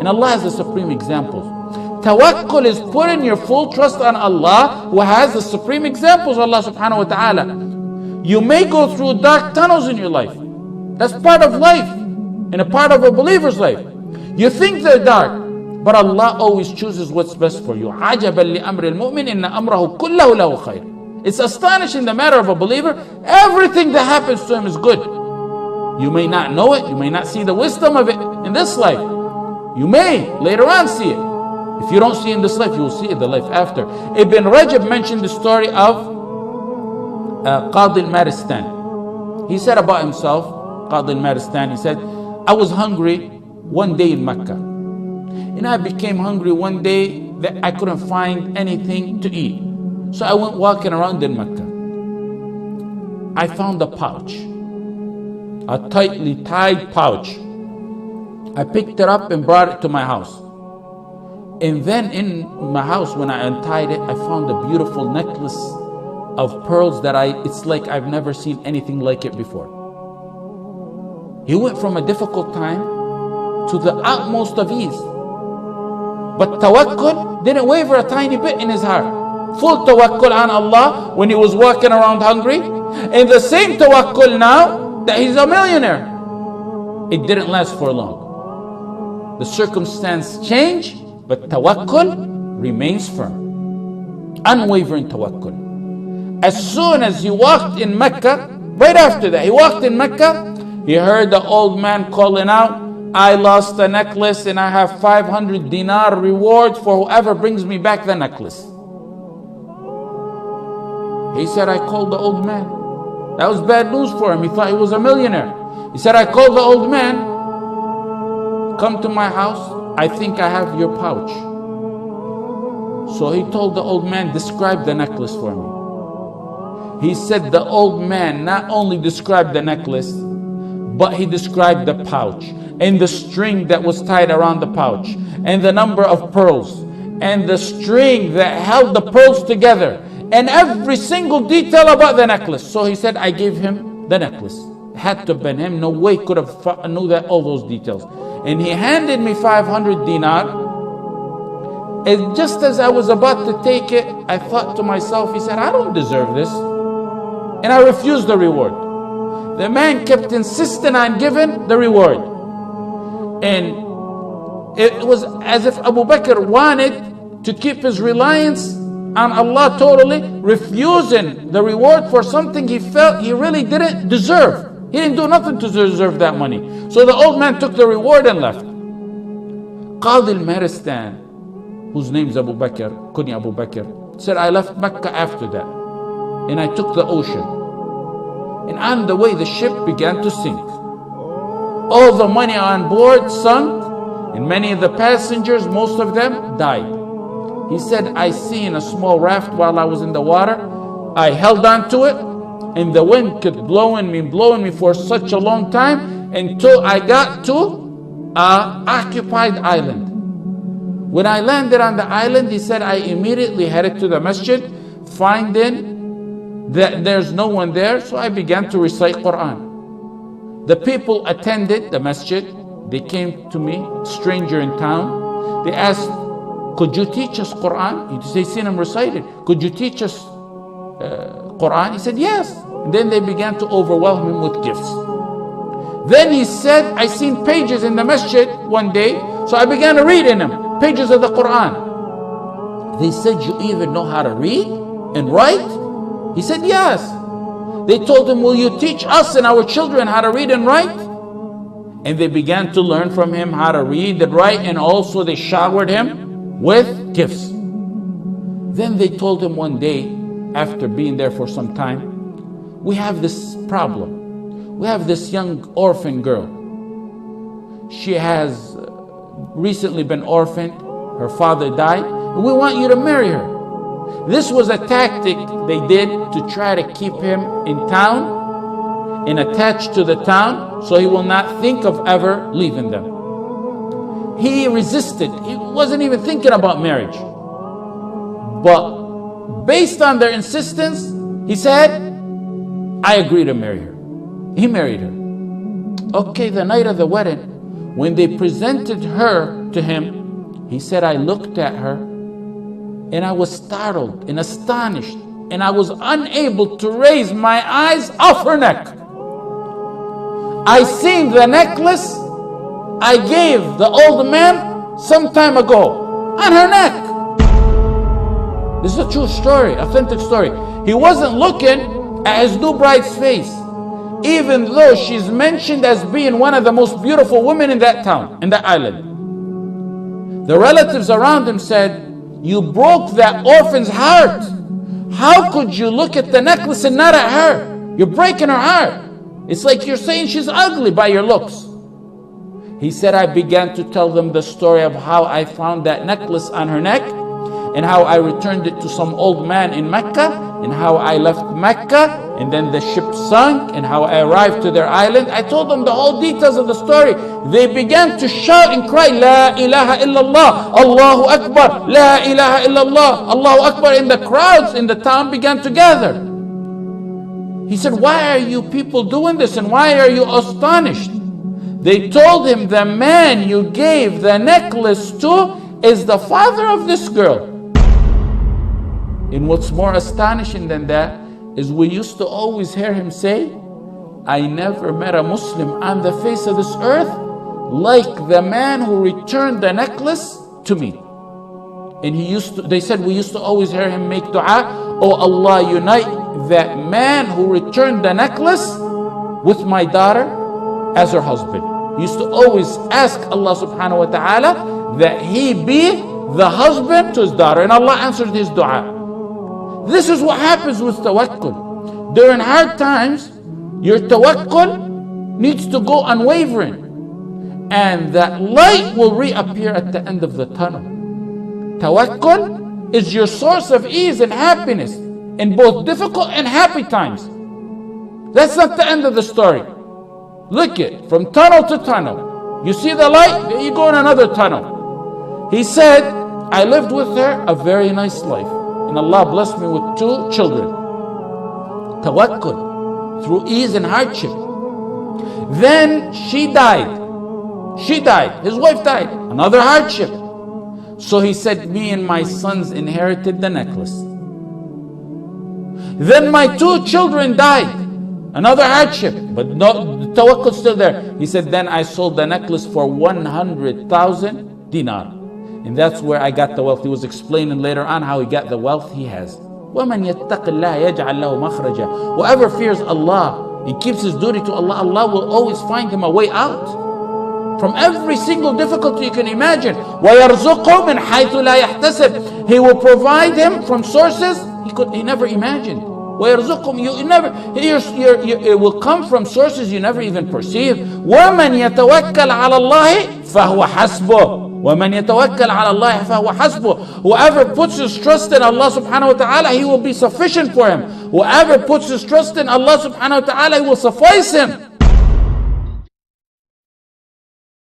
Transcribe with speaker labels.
Speaker 1: And Allah has the supreme examples. Tawakkul is putting your full trust on Allah, who has the supreme examples, Allah subhanahu wa ta'ala. You may go through dark tunnels in your life. That's part of life, and a part of a believer's life. You think they're dark, but Allah always chooses what's best for you. عَجَبًا لِأَمْرِ الْمُؤْمِنِ إِنَّ أَمْرَهُ كُلَّهُ لَهُ خَيْرٌ. It's astonishing, the matter of a believer. Everything that happens to him is good. You may not know it, you may not see the wisdom of it in this life. You may later on see it. If you don't see it in this life, you will see it in the life after. Ibn Rajab mentioned the story of Qadi al-Maristan. He said about himself, Qadi al-Maristan, he said, I was hungry one day in Mecca. And I became hungry one day that I couldn't find anything to eat. So I went walking around in Mecca. I found a pouch, a tightly tied pouch. I picked it up and brought it to my house. And then in my house, when I untied it, I found a beautiful necklace of pearls that it's like I've never seen anything like it before. He went from a difficult time to the utmost of ease. But tawakkul didn't waver a tiny bit in his heart. Full tawakkul on Allah when he was walking around hungry. And the same tawakkul now that he's a millionaire. It didn't last for long. The circumstance changed, but tawakkul remains firm. Unwavering tawakkul. As soon as he walked in Mecca, right after that, he walked in Mecca, he heard the old man calling out, I lost the necklace and I have 500 dinar reward for whoever brings me back the necklace. He said, I called the old man. That was bad news for him. He thought he was a millionaire. He said, I called the old man. Come to my house. I think I have your pouch. So he told the old man, describe the necklace for me. He said the old man not only described the necklace, but he described the pouch and the string that was tied around the pouch and the number of pearls and the string that held the pearls together and every single detail about the necklace. So he said, I gave him the necklace. It had to have been him. No way could have knew that all those details. And he handed me 500 dinar. And just as I was about to take it, I thought to myself, he said, I don't deserve this. And I refused the reward. The man kept insisting on giving the reward. And it was as if Abu Bakr wanted to keep his reliance on Allah totally, refusing the reward for something he felt he really didn't deserve. He didn't do nothing to deserve that money. So the old man took the reward and left. Qadi al-Maristan, whose name is Abu Bakr, Kunya Abu Bakr, said, I left Mecca after that. And I took the ocean. And on the way, the ship began to sink. All the money on board sunk, and many of the passengers, most of them, died. He said, I seen a small raft while I was in the water. I held on to it, and the wind kept blowing me for such a long time until I got to an occupied island. When I landed on the island, he said, I immediately headed to the masjid, finding that there's no one there, so I began to recite Quran. The people attended the masjid. They came to me, stranger in town. They asked, could you teach us Quran? They seen him recite it. Could you teach us Quran? He said, yes. And then they began to overwhelm him with gifts. Then he said, I seen pages in the masjid one day, so I began to read in them, pages of the Quran. They said, you even know how to read and write? He said, yes. They told him, will you teach us and our children how to read and write? And they began to learn from him how to read and write, and also they showered him with gifts. Then they told him one day, after being there for some time, we have this problem. We have this young orphan girl. She has recently been orphaned. Her father died, and we want you to marry her. This was a tactic they did to try to keep him in town and attached to the town so he will not think of ever leaving them. He resisted. He wasn't even thinking about marriage. But based on their insistence, he said, I agree to marry her. He married her. Okay, the night of the wedding, when they presented her to him, he said, I looked at her and I was startled and astonished, and I was unable to raise my eyes off her neck. I seen the necklace I gave the old man some time ago on her neck. This is a true story, authentic story. He wasn't looking at his new bride's face, even though she's mentioned as being one of the most beautiful women in that town, in that island. The relatives around him said, you broke that orphan's heart. How could you look at the necklace and not at her? You're breaking her heart. It's like you're saying she's ugly by your looks. He said, I began to tell them the story of how I found that necklace on her neck, and how I returned it to some old man in Mecca, and how I left Mecca, and then the ship sunk, and how I arrived to their island. I told them the whole details of the story. They began to shout and cry, La ilaha illallah, Allahu Akbar, La ilaha illallah, Allahu Akbar. And the crowds in the town began to gather. He said, why are you people doing this, and why are you astonished? They told him, the man you gave the necklace to is the father of this girl. And what's more astonishing than that is we used to always hear him say, I never met a Muslim on the face of this earth like the man who returned the necklace to me. And they said we used to always hear him make dua, oh Allah, unite that man who returned the necklace with my daughter as her husband. He used to always ask Allah subhanahu wa ta'ala that he be the husband to his daughter, and Allah answered his dua. This is what happens with tawakkul. During hard times, your tawakkul needs to go unwavering, and that light will reappear at the end of the tunnel. Tawakkul is your source of ease and happiness in both difficult and happy times. That's not the end of the story. Look it, from tunnel to tunnel. You see the light, then you go in another tunnel. He said, I lived with her a very nice life, and Allah blessed me with 2 children. Tawakkul, through ease and hardship. Then she died. His wife died. Another hardship. So he said, me and my sons inherited the necklace. Then my 2 children died. Another hardship, but no, the tawakkul still there. He said, then I sold the necklace for 100,000 dinar. And that's where I got the wealth. He was explaining later on how he got the wealth he has. وَمَنْ يَتَّقِ اللَّهَ يَجْعَلْ لَهُ مَخْرَجًا. Whoever fears Allah and keeps his duty to Allah, Allah will always find him a way out from every single difficulty you can imagine. وَيَرْزُقْهُ مِنْ حَيْثُ لَا يَحْتَسِبْ. He will provide him from sources he never imagined. وَيَرْزُقْهُم, it will come from sources you never even perceive. وَمَنْ يَتَوَكَّلْ عَلَى اللَّهِ فَهُوَ حَسْبُهُ. وَمَنْ يَتَوَكَّلْ عَلَى اللَّهِ فَهُوَ حَسْبُهُ. Whoever puts his trust in Allah subhanahu wa ta'ala, he will be sufficient for him. Whoever puts his trust in Allah subhanahu wa ta'ala, he will suffice him.